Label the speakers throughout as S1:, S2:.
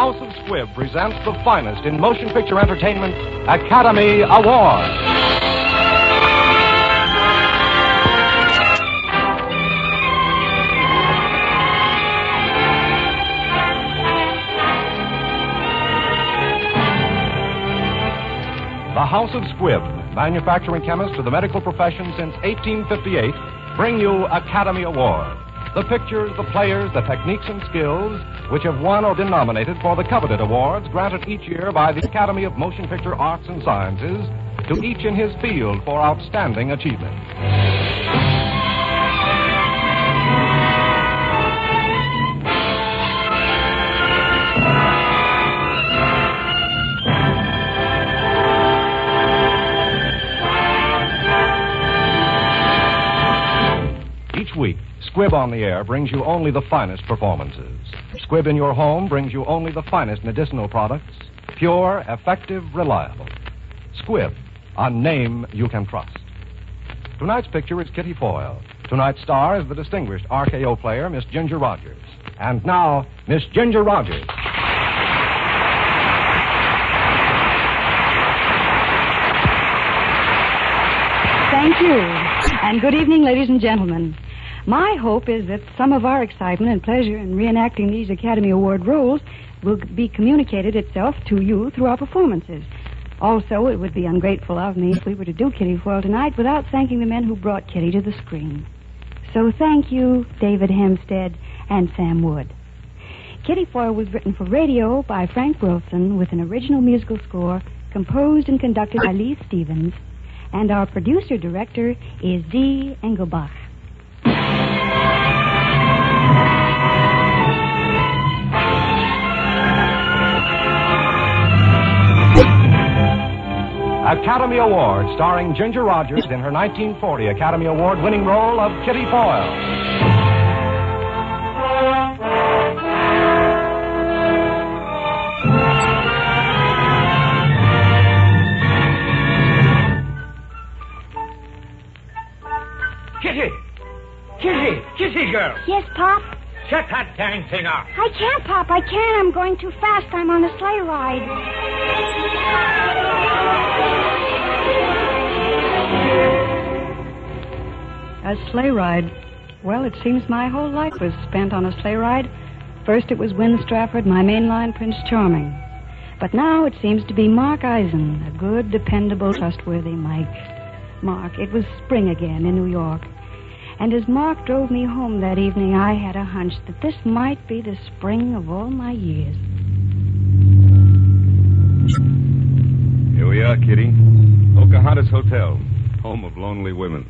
S1: House of Squibb presents the finest in motion picture entertainment, Academy Award. The House of Squibb, manufacturing chemists to the medical profession since 1858, bring you Academy Award. The pictures, the players, the techniques and skills which have won or been nominated for the coveted awards granted each year by the Academy of Motion Picture Arts and Sciences to each in his field for outstanding achievement. Each week, Squibb on the Air brings you only the finest performances. Squibb in your home brings you only the finest medicinal products, pure, effective, reliable. Squibb, a name you can trust. Tonight's picture is Kitty Foyle. Tonight's star is the distinguished RKO player, Miss Ginger Rogers. And now, Miss Ginger Rogers.
S2: Thank you. And good evening, ladies and gentlemen. My hope is that some of our excitement and pleasure in reenacting these Academy Award roles will be communicated itself to you through our performances. Also, it would be ungrateful of me if we were to do Kitty Foyle tonight without thanking the men who brought Kitty to the screen. So thank you, David Hempstead and Sam Wood. Kitty Foyle was written for radio by Frank Wilson with an original musical score composed and conducted by Lee Stevens, and our producer-director is Z. Engelbach.
S1: Academy Award, starring Ginger Rogers in her 1940 Academy Award-winning role of Kitty Foyle.
S3: Kitty! Kitty! Kitty, girl!
S4: Yes, Pop?
S3: Shut that dang thing off!
S4: I can't, Pop. I can't. I'm going too fast. I'm on a sleigh ride.
S2: A sleigh ride. Well, it seems my whole life was spent on a sleigh ride. First it was Win Strafford, my mainline Prince Charming. But now it seems to be Mark Eisen, a good, dependable, trustworthy Mike. Mark, it was spring again in New York. And as Mark drove me home that evening, I had a hunch that this might be the spring of all my years.
S5: Here we are, Kitty. Pocahontas Hotel, home of lonely women.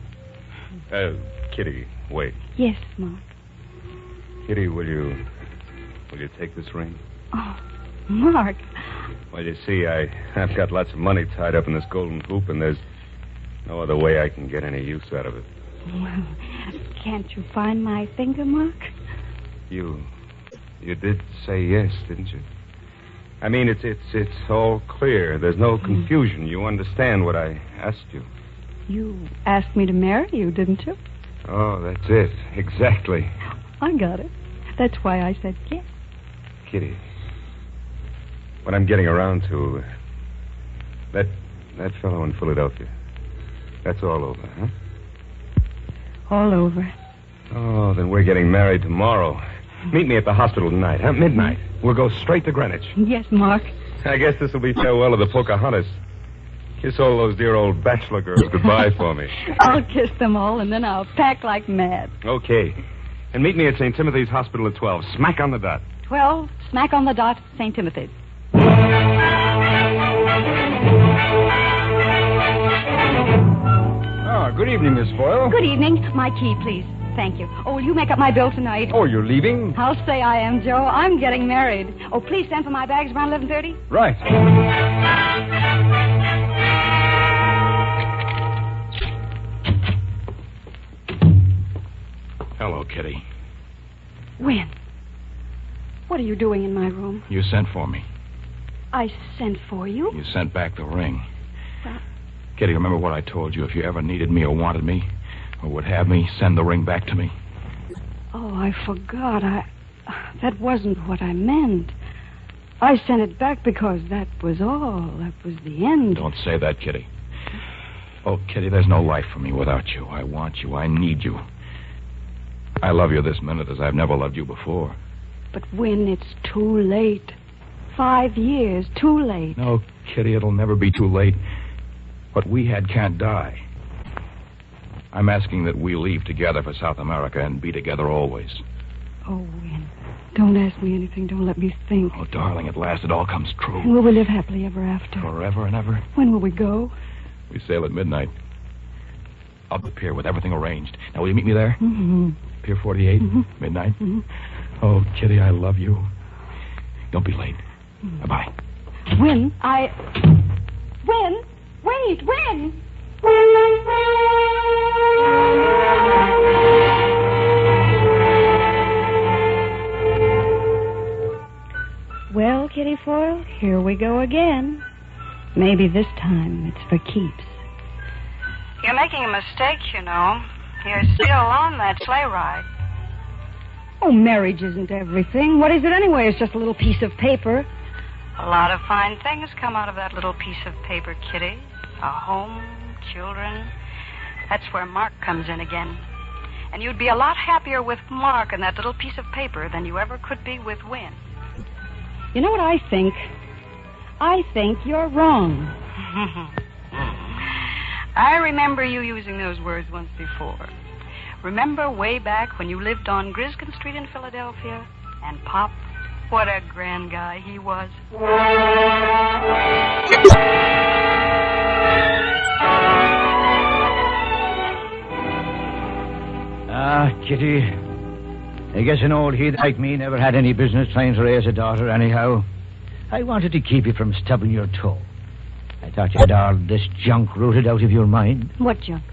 S5: Kitty, wait.
S2: Yes, Mark.
S5: Kitty, will you take this ring?
S2: Oh, Mark.
S5: Well, you see, I've got lots of money tied up in this golden hoop, and there's no other way I can get any use out of it.
S2: Well, can't you find my finger, Mark?
S5: You did say yes, didn't you? I mean, it's all clear. There's no confusion. You understand what I asked you.
S2: You asked me to marry you, didn't you?
S5: Oh, that's it. Exactly.
S2: I got it. That's why I said yes.
S5: Kitty, what I'm getting around to, that fellow in Philadelphia, that's all over, huh?
S2: All over.
S5: Oh, then we're getting married tomorrow. Meet me at the hospital tonight, huh? Midnight. We'll go straight to Greenwich.
S2: Yes, Mark.
S5: I guess this will be farewell to the Pocahontas. Kiss all those dear old bachelor girls goodbye for me.
S2: I'll kiss them all, and then I'll pack like mad.
S5: Okay. And meet me at St. Timothy's Hospital at 12. Smack on the dot.
S2: 12, smack on the dot, St. Timothy's.
S6: Oh, good evening, Miss Foyle.
S2: Good evening. My key, please. Thank you. Oh, will you make up my bill tonight?
S6: Oh, you're leaving?
S2: I'll say I am, Joe. I'm getting married. Oh, please send for my bags around 11:30.
S6: Right.
S7: Hello, Kitty.
S2: When? What are you doing in my room?
S7: You sent for me.
S2: I sent for you?
S7: You sent back the ring.
S2: Well...
S7: Kitty, remember what I told you? If you ever needed me or wanted me, or would have me, send the ring back to me.
S2: Oh, I forgot. That wasn't what I meant. I sent it back because that was all. That was the end.
S7: Don't say that, Kitty. Oh, Kitty, there's no life for me without you. I want you. I need you. I love you this minute as I've never loved you before.
S2: But when it's too late. 5 years, too late.
S7: No, Kitty, it'll never be too late. What we had can't die. I'm asking that we leave together for South America and be together always.
S2: Oh, Win, don't ask me anything. Don't let me think.
S7: Oh, darling, at last it all comes true.
S2: And will we live happily ever after?
S7: Forever and ever.
S2: When will we go?
S7: We sail at midnight. Up the pier with everything arranged. Now, will you meet me there?
S2: Mm-hmm.
S7: Pier 48, midnight. Mm-hmm. Oh, Kitty, I love you. Don't be late. Mm-hmm. Bye-bye.
S2: Win, Win! Wait, Win! Well, Kitty Foyle, here we go again. Maybe this time it's for keeps.
S8: You're making a mistake, you know. You're still on that sleigh ride.
S2: Oh, marriage isn't everything. What is it anyway? It's just a little piece of paper.
S8: A lot of fine things come out of that little piece of paper, Kitty. A home, children. That's where Mark comes in again. And you'd be a lot happier with Mark and that little piece of paper than you ever could be with Win.
S2: You know what I think? I think you're wrong.
S8: I remember you using those words once before. Remember way back when you lived on Griskin Street in Philadelphia? And Pop, what a grand guy he was.
S9: Kitty, I guess an old heath like me never had any business trying to raise a daughter anyhow. I wanted to keep you from stubbing your toe. I thought you had all this junk rooted out of your mind.
S2: What junk?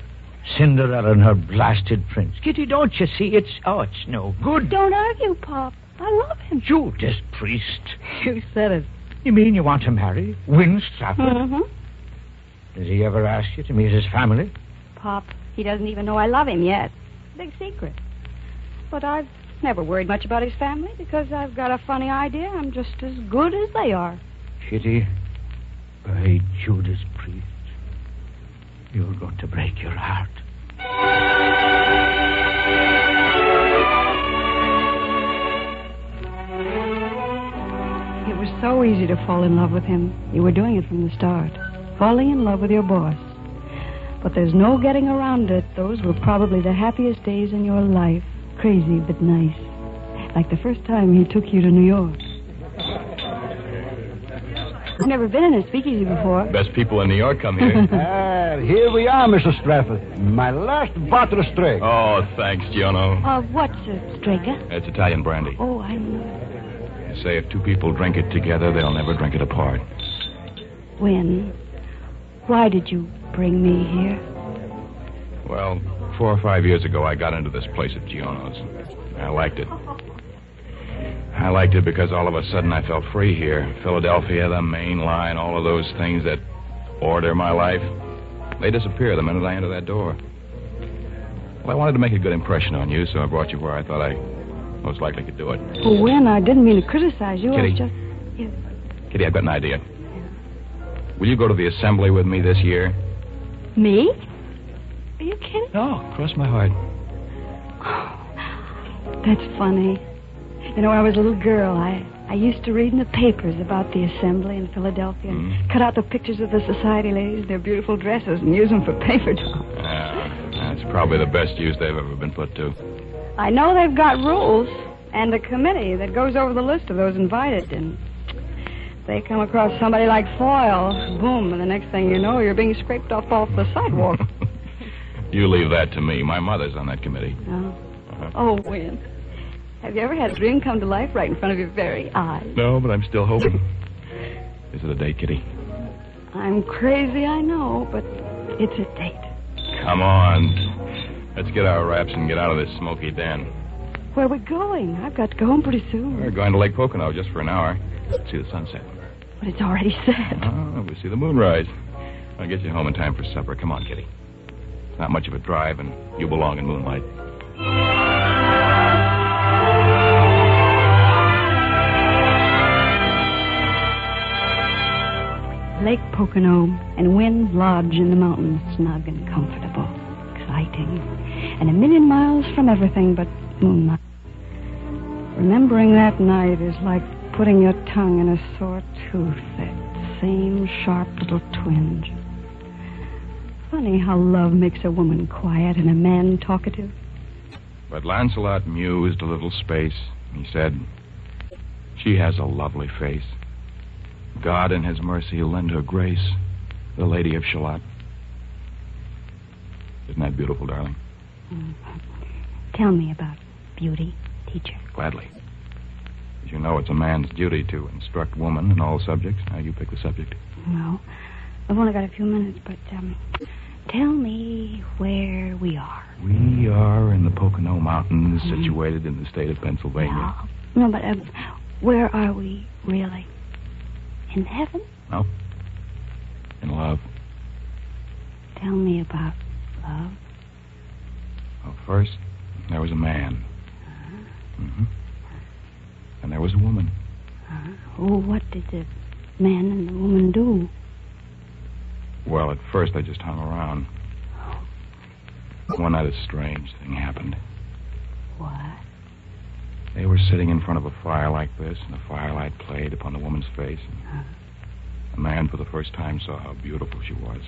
S9: Cinderella and her blasted prince. Kitty, don't you see? It's no good.
S2: Don't argue, Pop. I love him.
S9: Judas Priest.
S2: You said it.
S9: You mean you want to marry Win Stratford?
S2: Mm-hmm.
S9: Does he ever ask you to meet his family?
S2: Pop, he doesn't even know I love him yet. Big secret. But I've never worried much about his family because I've got a funny idea I'm just as good as they are.
S9: Kitty, by Judas Priest, you're going to break your heart.
S2: It was so easy to fall in love with him. You were doing it from the start. Falling in love with your boss. But there's no getting around it. Those were probably the happiest days in your life. Crazy but nice. Like the first time he took you to New York. I've never been in a speakeasy before.
S7: Best people in New York come here.
S6: Here we are, Mr. Stratford. My last bottle of Strake.
S7: Oh, thanks, Giono.
S2: What's a Strega?
S7: It's Italian brandy.
S2: Oh, I know.
S7: They say if two people drink it together, they'll never drink it apart.
S2: Win, why did you bring me here?
S7: Well, 4 or 5 years ago, I got into this place at Giono's. I liked it. I liked it because all of a sudden I felt free here. Philadelphia, the main line, all of those things that order my life, they disappear the minute I enter that door. Well, I wanted to make a good impression on you, so I brought you where I thought I most likely could do it.
S2: Well, Win, I didn't mean to criticize you.
S7: Kitty.
S2: I was just... Yeah.
S7: Kitty, I've got an idea. Will you go to the assembly with me this year?
S2: Me? Are you kidding?
S7: No, cross my heart.
S2: That's funny. You know, when I was a little girl, I used to read in the papers about the assembly in Philadelphia and cut out the pictures of the society ladies, their beautiful dresses, and use them for paper dolls.
S7: That's probably the best use they've ever been put to.
S2: I know they've got rules and a committee that goes over the list of those invited, and they come across somebody like Foyle, boom, and the next thing you know, you're being scraped off the sidewalk.
S7: You leave that to me. My mother's on that committee.
S2: Oh. Oh, Win. Have you ever had a dream come to life right in front of your very eyes?
S7: No, but I'm still hoping. Is it a date, Kitty?
S2: I'm crazy, I know, but it's a date.
S7: Come on. Let's get our wraps and get out of this smoky den.
S2: Where are we going? I've got to go home pretty soon.
S7: We're going to Lake Pocono just for an hour. See the sunset.
S2: But it's already set.
S7: Oh, we'll see the moonrise. I'll get you home in time for supper. Come on, Kitty. It's not much of a drive, and you belong in moonlight.
S2: Lake Pocono and Wynn Lodge in the mountains, snug and comfortable, exciting, and 1,000,000 miles from everything but moonlight. Remembering that night is like putting your tongue in a sore tooth, that same sharp little twinge. Funny how love makes a woman quiet and a man talkative.
S7: But Lancelot mused a little space. He said, "She has a lovely face. God in his mercy lend her grace, the Lady of Shalott." Isn't that beautiful, darling?
S2: Tell me about beauty, teacher.
S7: Gladly. As you know, it's a man's duty to instruct woman in all subjects. Now you pick the subject.
S2: No, I've only got a few minutes, but tell me where we are.
S7: We are in the Pocono Mountains, situated in the state of Pennsylvania.
S2: No, but where are we really? In heaven?
S7: No. In love.
S2: Tell me about love.
S7: Well, first, there was a man. And there was a woman.
S2: Oh, what did the man and the woman do?
S7: Well, at first, they just hung around. One night, a strange thing happened.
S2: What?
S7: They were sitting in front of a fire like this, and the firelight played upon the woman's face. And the man, for the first time, saw how beautiful she was.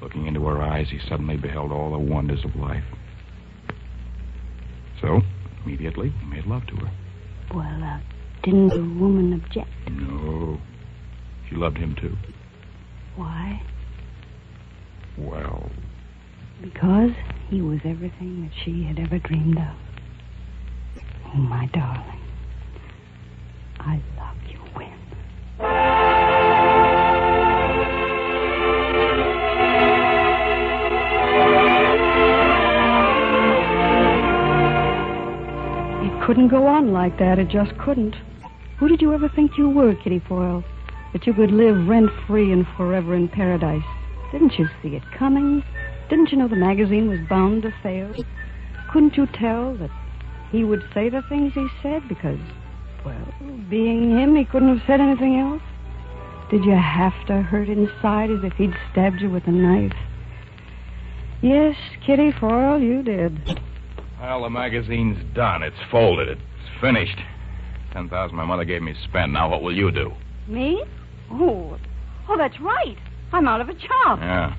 S7: Looking into her eyes, he suddenly beheld all the wonders of life. So, immediately, he made love to her.
S2: Well, didn't the woman object?
S7: No. She loved him, too.
S2: Why?
S7: Well...
S2: because he was everything that she had ever dreamed of. Oh, my darling. I love you, Wynn. It couldn't go on like that. It just couldn't. Who did you ever think you were, Kitty Foyle? That you could live rent-free and forever in paradise? Didn't you see it coming? Didn't you know the magazine was bound to fail? Couldn't you tell that he would say the things he said because, well, being him, he couldn't have said anything else? Did you have to hurt inside as if he'd stabbed you with a knife? Yes, Kitty Foyle, you did.
S7: Well, the magazine's done. It's folded. It's finished. $10,000 my mother gave me to spend. Now what will you do?
S2: Me? Oh, that's right. I'm out of a job.
S7: Yeah.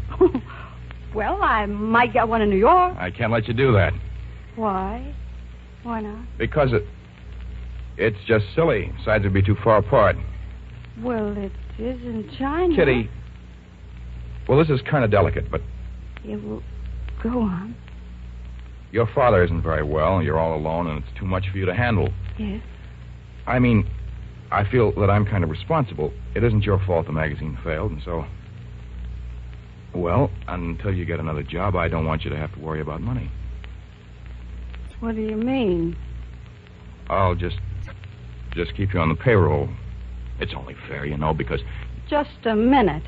S2: Well, I might get one in New York.
S7: I can't let you do that.
S2: Why? Why not?
S7: Because it's just silly. Sides would be too far apart.
S2: Well, it isn't China.
S7: Kitty. Well, this is kind of delicate, but...
S2: Yeah, well, go on.
S7: Your father isn't very well. You're all alone, and it's too much for you to handle.
S2: Yes?
S7: I mean, I feel that I'm kind of responsible. It isn't your fault the magazine failed, and so... Well, until you get another job, I don't want you to have to worry about money.
S2: What do you mean?
S7: I'll just keep you on the payroll. It's only fair, you know, because...
S2: Just a minute.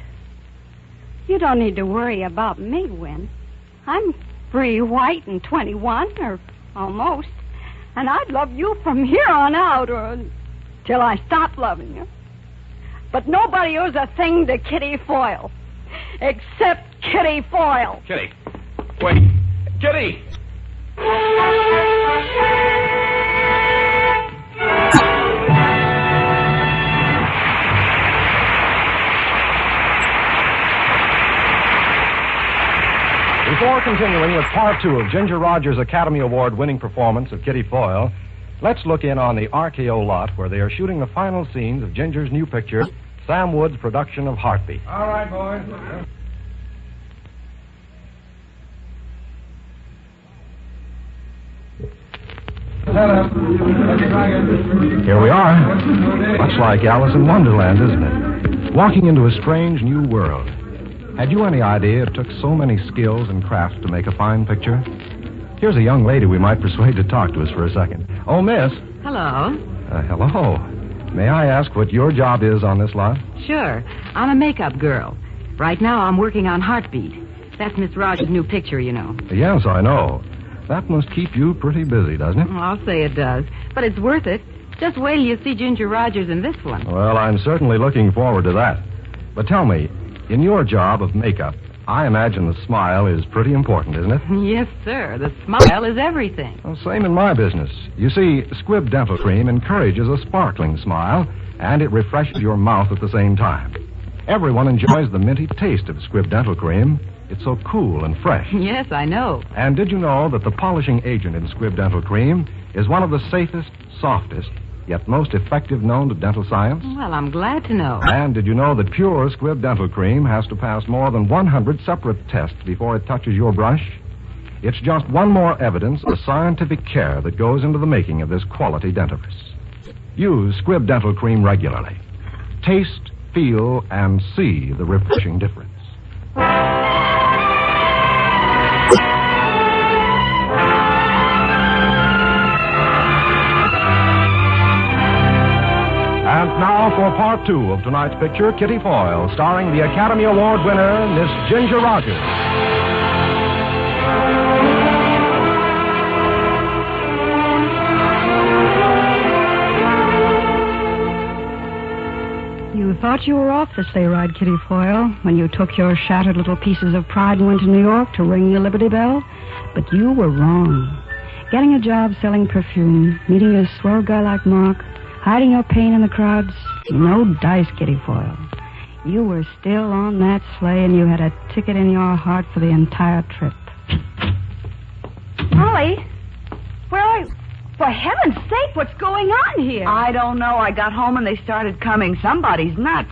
S2: You don't need to worry about me, Wynn. I'm free, white, and 21, or almost. And I'd love you from here on out, or till I stop loving you. But nobody owes a thing to Kitty Foyle. Except Kitty Foyle.
S7: Kitty. Wait. Kitty!
S1: Before continuing with Part 2 of Ginger Rogers' Academy Award-winning performance of Kitty Foyle, let's look in on the RKO lot where they are shooting the final scenes of Ginger's new picture, Sam Wood's production of Heartbeat.
S6: All right, boys.
S1: Here we are. Much like Alice in Wonderland, isn't it? Walking into a strange new world. Had you any idea it took so many skills and crafts to make a fine picture? Here's a young lady we might persuade to talk to us for a second. Oh, miss.
S10: Hello.
S1: Hello. May I ask what your job is on this lot?
S10: Sure. I'm a makeup girl. Right now I'm working on Heartbeat. That's Miss Rogers' new picture, you know.
S1: Yes, I know. That must keep you pretty busy, doesn't it?
S10: I'll say it does. But it's worth it. Just wait till you see Ginger Rogers in this one.
S1: Well, I'm certainly looking forward to that. But tell me, in your job of makeup, I imagine the smile is pretty important, isn't it?
S10: Yes, sir. The smile is everything.
S1: Well, same in my business. You see, Squibb Dental Cream encourages a sparkling smile, and it refreshes your mouth at the same time. Everyone enjoys the minty taste of Squibb Dental Cream. It's so cool and fresh.
S10: Yes, I know.
S1: And did you know that the polishing agent in Squibb Dental Cream is one of the safest, softest, yet most effective known to dental science?
S10: Well, I'm glad to know.
S1: And did you know that pure Squibb Dental Cream has to pass more than 100 separate tests before it touches your brush? It's just one more evidence of the scientific care that goes into the making of this quality dentifrice. Use Squibb Dental Cream regularly. Taste, feel, and see the refreshing difference. And now for part 2 of tonight's picture, Kitty Foyle, starring the Academy Award winner, Miss Ginger Rogers.
S2: You thought you were off the sleigh ride, Kitty Foyle, when you took your shattered little pieces of pride and went to New York to ring the Liberty Bell. But you were wrong. Getting a job selling perfume, meeting a swell guy like Mark, hiding your pain in the crowds, no dice, Kitty Foyle. You were still on that sleigh, and you had a ticket in your heart for the entire trip.
S11: Molly, where are you? For heaven's sake, what's going on here?
S12: I don't know. I got home and they started coming. Somebody's nuts.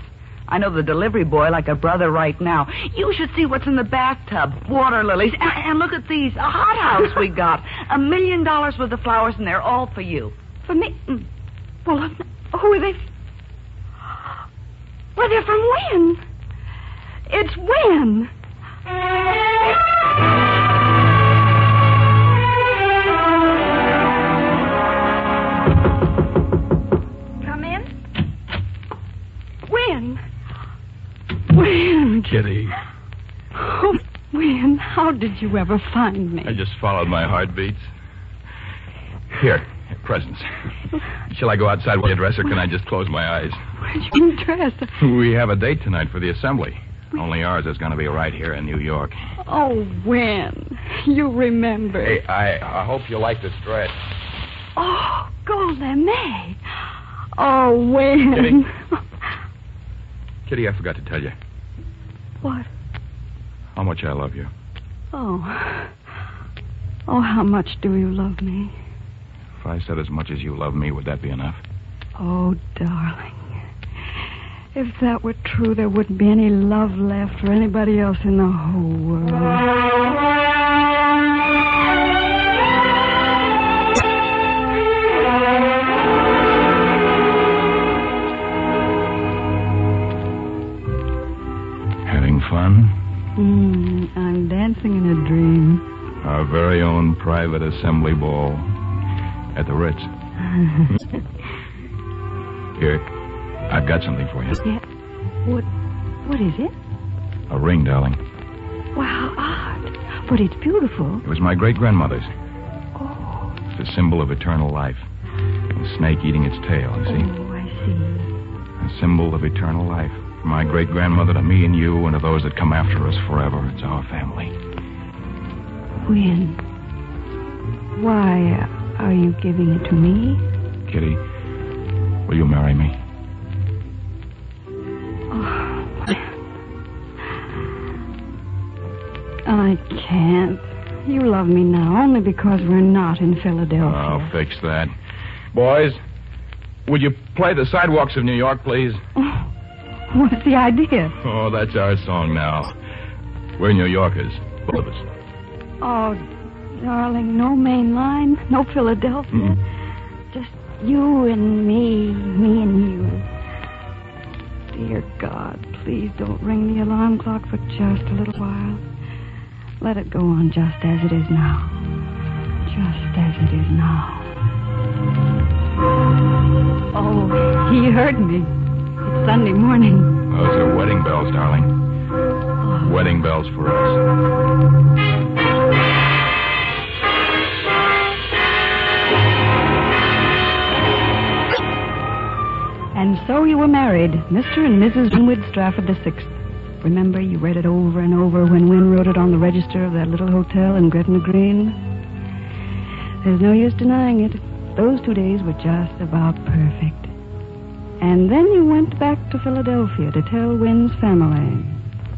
S12: I know the delivery boy like a brother right now. You should see what's in the bathtub. Water lilies. And look at these. A hothouse we got. $1 million worth of flowers, and they're all for you.
S11: For me? Well, who are they? Well, they're from Wynn. It's Wynn. Come in. Wynn. Wynn.
S7: Kitty.
S2: Oh, Wynn, how did you ever find me?
S7: I just followed my heartbeats. Here, presents. Shall I go outside while you dress, or can I just close my eyes?
S2: Where'd you dress?
S7: We have a date tonight for the assembly. Only ours is going to be right here in New York.
S2: Oh, Wynn, you remember.
S7: Hey, I hope you like this dress.
S2: Oh, gold lame. Oh, Wynn.
S7: Kitty. Kitty, I forgot to tell you.
S2: What?
S7: How much I love you.
S2: Oh, how much do you love me?
S7: If I said as much as you love me, would that be enough?
S2: Oh, darling. If that were true, there wouldn't be any love left for anybody else in the whole world.
S7: Having fun?
S2: I'm dancing in a dream.
S7: Our very own private assembly ball at the Ritz. Here, I've got something for you.
S2: Yeah. What is it?
S7: A ring, darling.
S2: Wow, odd. But it's beautiful.
S7: It was my great-grandmother's.
S2: Oh.
S7: It's a symbol of eternal life. A snake eating its tail, you see?
S2: Oh, I see.
S7: A symbol of eternal life. From my great-grandmother to me and you and to those that come after us forever. It's our family.
S2: When? Why are you giving it to me?
S7: Kitty, will you marry me?
S2: I can't. You love me now only because we're not in Philadelphia.
S7: I'll fix that. Boys, would you play the sidewalks of New York, please?
S2: What's the idea?
S7: Oh, that's our song now. We're New Yorkers, both of us.
S2: Oh, darling, no main line, no Philadelphia.
S7: Mm-hmm.
S2: Just you and me and you. Dear God, please don't ring the alarm clock for just a little while. Let it go on just as it is now. Just as it is now. Oh, he heard me. It's Sunday morning.
S7: Those are wedding bells, darling.
S2: Oh.
S7: Wedding bells for us.
S2: So you were married, Mr. and Mrs. Winwood Strafford VI. Remember, you read it over and over when Wynne wrote it on the register of that little hotel in Gretna Green. There's no use denying it. Those 2 days were just about perfect. And then you went back to Philadelphia to tell Wynne's family.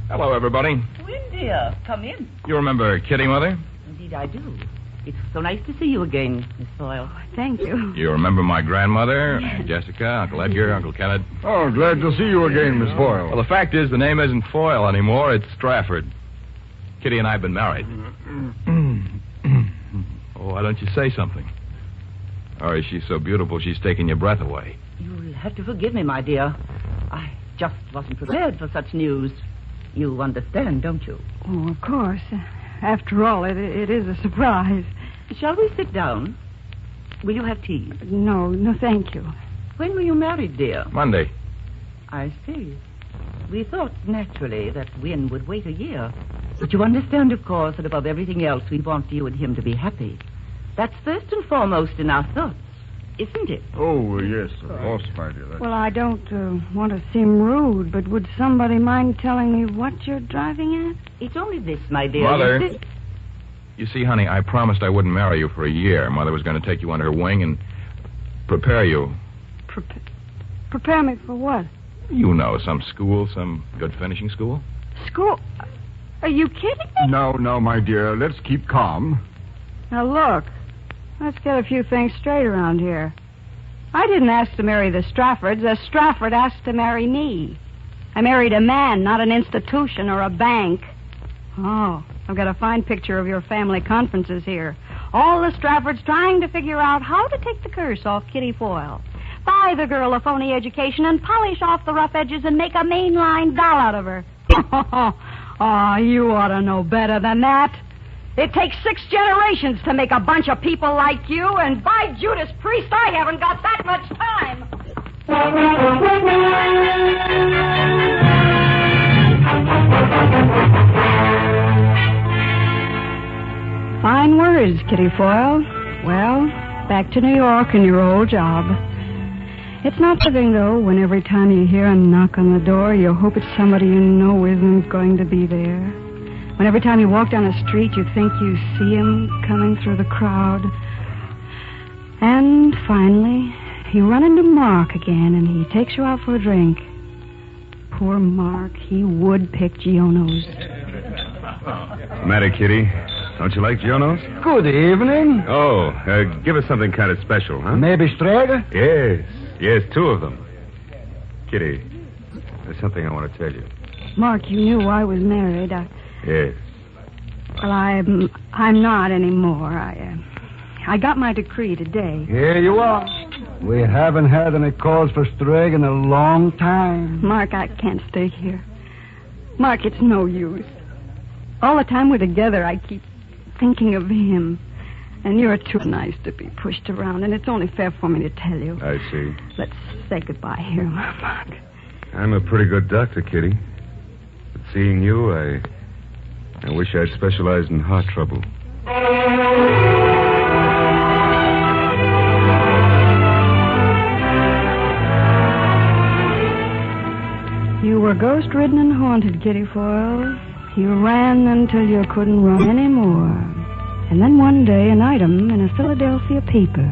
S7: Hello, everybody.
S12: Wynne, dear, come in.
S7: You remember Kitty, Mother?
S12: Indeed, I do. It's so nice to see you again, Miss Foyle.
S2: Thank you.
S7: You remember my grandmother, Aunt Jessica, Uncle Edgar, Uncle Kenneth?
S6: Oh, glad to see you again, Miss Foyle.
S7: Well, the fact is, the name isn't Foyle anymore. It's Strafford. Kitty and I have been married. Oh, why don't you say something? Or is she so beautiful she's taking your breath away?
S12: You'll have to forgive me, my dear. I just wasn't prepared for such news. You understand, don't you?
S2: Oh, of course. After all, it is a surprise.
S12: Shall we sit down? Will you have tea?
S2: No, thank you.
S12: When were you married, dear?
S7: Monday.
S12: I see. We thought, naturally, that Wynne would wait a year. But you understand, of course, that above everything else, we want you and him to be happy. That's first and foremost in our thoughts, isn't it?
S6: Oh, yes, of course, my dear.
S2: Well, I don't want to seem rude, but would somebody mind telling me what you're driving at?
S12: It's only this, my dear.
S7: Mother. You see, honey, I promised I wouldn't marry you for a year. Mother was going to take you under her wing and prepare you.
S2: Prepare me for what?
S7: You know, some school, some good finishing school.
S2: School? Are you kidding me?
S6: No, my dear. Let's keep calm.
S2: Now, look. Let's get a few things straight around here. I didn't ask to marry the Straffords. The Strafford asked to marry me. I married a man, not an institution or a bank. Oh, I've got a fine picture of your family conferences here. All the Straffords trying to figure out how to take the curse off Kitty Foyle. Buy the girl a phony education and polish off the rough edges and make a mainline doll out of her. Oh, you ought to know better than that. It takes 6 generations to make a bunch of people like you, and by Judas Priest, I haven't got that much time. Fine words, Kitty Foyle. Well, back to New York and your old job. It's not living, though, when every time you hear a knock on the door, you hope it's somebody you know isn't going to be there. When every time you walk down the street, you think you see him coming through the crowd. And finally, you run into Mark again, and he takes you out for a drink. Poor Mark, he would pick Giono's.
S5: What's the matter, Kitty? Don't you like Giono's?
S6: Good evening.
S5: Oh, give us something kind of special, huh?
S6: Maybe Strega?
S5: Yes, 2 of them. Kitty, there's something I want to tell you.
S2: Mark, you knew I was married.
S5: Yes.
S2: Well, I'm not anymore. I got my decree today.
S6: Here you are. We haven't had any calls for Strega in a long time.
S2: Mark, I can't stay here. Mark, it's no use. All the time we're together, I keep thinking of him. And you're too nice to be pushed around, and it's only fair for me to tell you.
S5: I see.
S2: Let's say goodbye here, Mark.
S5: I'm a pretty good doctor, Kitty. But seeing you, I wish I'd specialized in heart trouble.
S2: You were ghost-ridden and haunted, Kitty Foyle. You ran until you couldn't run anymore. And then one day, an item in a Philadelphia paper.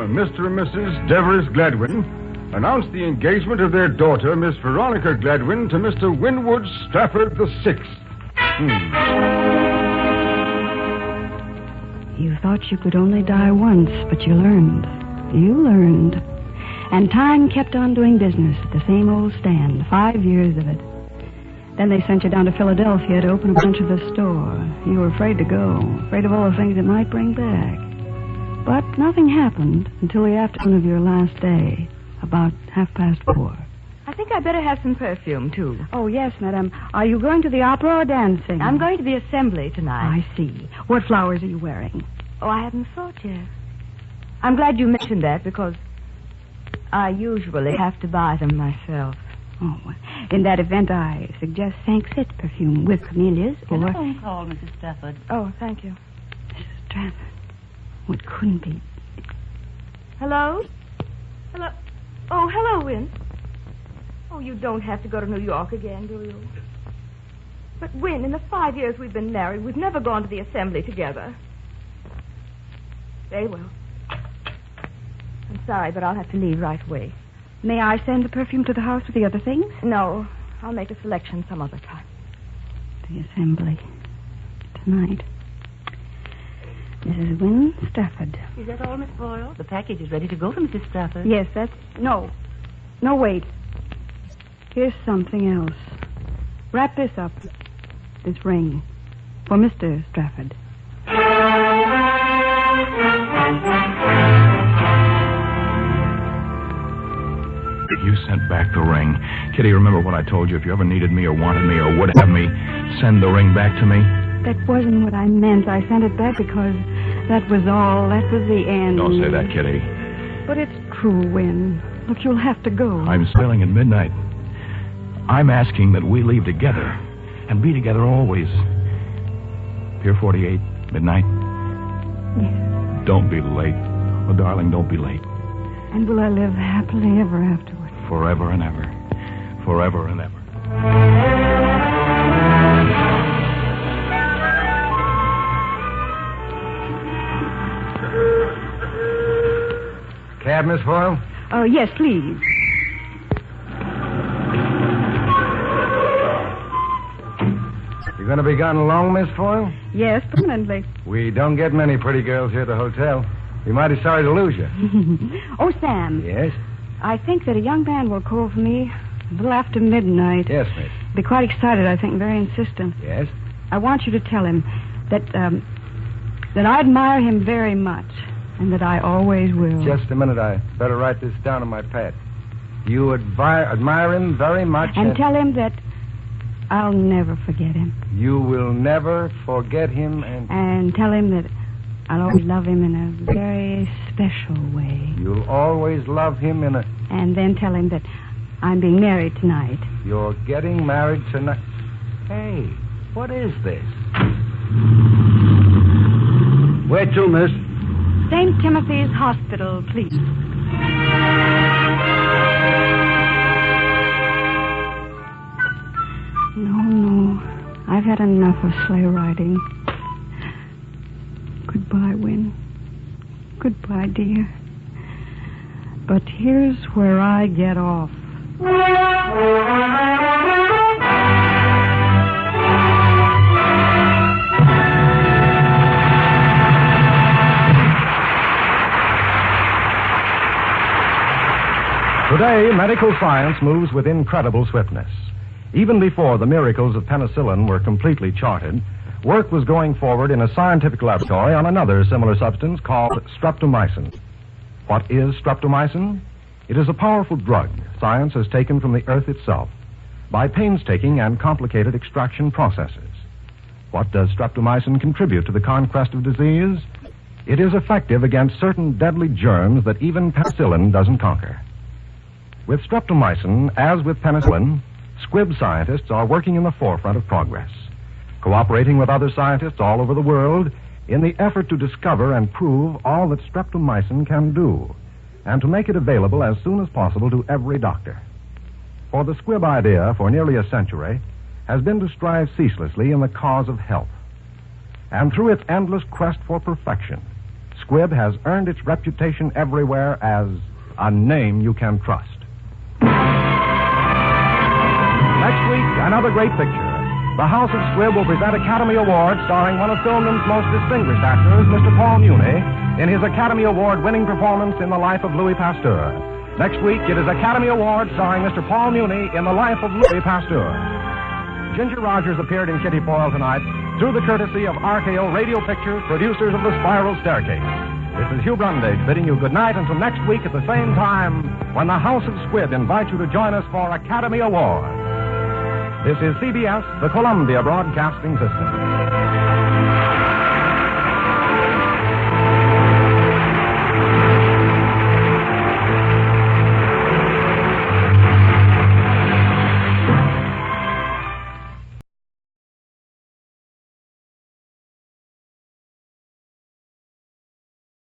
S6: Mr. and Mrs. Devereux Gladwin announced the engagement of their daughter, Miss Veronica Gladwin, to Mr. Winwood Strafford VI.
S2: You thought you could only die once, but you learned. You learned. And time kept on doing business at the same old stand, 5 years of it. Then they sent you down to Philadelphia to open a branch of the store. You were afraid to go, afraid of all the things it might bring back. But nothing happened until the afternoon of your last day, about 4:30.
S10: I think I better have some perfume, too.
S2: Oh, yes, madam. Are you going to the opera or dancing?
S10: I'm going to the assembly tonight.
S2: I see. What flowers are you wearing?
S10: Oh, I haven't thought yet. I'm glad you mentioned that, because I usually have to buy them myself.
S2: Oh, in that event, I suggest Sanxit perfume with camellias.
S12: Telephone call, Mrs. Stafford.
S10: Oh, thank you.
S2: Mrs. Stafford. Oh, it couldn't be.
S10: Hello? Hello? Oh, hello, Wynne. Oh, you don't have to go to New York again, do you? But, Win, in the 5 years we've been married, we've never gone to the assembly together. Very well. I'm sorry, but I'll have to leave right away.
S2: May I send the perfume to the house with the other things?
S10: No. I'll make a selection some other time.
S2: The assembly. Tonight. Mrs. Wynne Stafford.
S13: Is that all, Miss Foyle? The package is ready to go for Mrs. Stafford.
S2: Yes, that's... No. No, wait. Here's something else. Wrap this up. This ring. For Mr. Stafford.
S7: You sent back the ring. Kitty, remember what I told you. If you ever needed me or wanted me or would have me, send the ring back to me.
S2: That wasn't what I meant. I sent it back because that was all. That was the end.
S7: Don't say that, Kitty.
S2: But it's true, Wynne. Look, you'll have to go.
S7: I'm sailing at midnight. I'm asking that we leave together and be together always. Pier 48, midnight.
S2: Yes.
S7: Don't be late. Oh, darling, don't be late.
S2: And will I live happily ever afterward?
S7: Forever and ever. Forever and ever.
S6: Cab, Miss Foyle?
S2: Oh, yes, please.
S6: You going to be gone long, Miss Foyle?
S2: Yes, permanently.
S6: We don't get many pretty girls here at the hotel. Be mighty sorry to lose you.
S2: Oh, Sam.
S6: Yes?
S2: I think that a young man will call for me a little after midnight.
S6: Yes, miss.
S2: Be quite excited, I think, very insistent.
S6: Yes?
S2: I want you to tell him that I admire him very much and that I always will.
S6: Just a minute. I better write this down on my pad. You admire him very much.
S2: And tell him that I'll never forget him.
S6: You will never forget him
S2: And tell him that I'll always love him in a very special way.
S6: You'll always love him in a...
S2: And then tell him that I'm being married tonight.
S6: You're getting married tonight? Hey, what is this? Where to, miss?
S2: St. Timothy's Hospital, please. No. I've had enough of sleigh riding. Goodbye, Wynne. Goodbye, dear. But here's where I get off.
S1: Today, medical science moves with incredible swiftness. Even before the miracles of penicillin were completely charted, work was going forward in a scientific laboratory on another similar substance called streptomycin. What is streptomycin? It is a powerful drug science has taken from the earth itself by painstaking and complicated extraction processes. What does streptomycin contribute to the conquest of disease? It is effective against certain deadly germs that even penicillin doesn't conquer. With streptomycin, as with penicillin, Squibb scientists are working in the forefront of progress, cooperating with other scientists all over the world in the effort to discover and prove all that streptomycin can do, and to make it available as soon as possible to every doctor. For the Squibb idea, for nearly a century, has been to strive ceaselessly in the cause of health. And through its endless quest for perfection, Squibb has earned its reputation everywhere as a name you can trust. Next week, another great picture. The House of Squibb will present Academy Award starring one of filmdom's most distinguished actors, Mr. Paul Muni, in his Academy Award-winning performance in the life of Louis Pasteur. Next week, it is Academy Award starring Mr. Paul Muni in the life of Louis Pasteur. Ginger Rogers appeared in Kitty Foyle tonight through the courtesy of RKO Radio Pictures, producers of The Spiral Staircase. This is Hugh Brundage bidding you good night until next week at the same time when the House of Squibb invites you to join us for Academy Award. This is CBS, the Columbia Broadcasting System.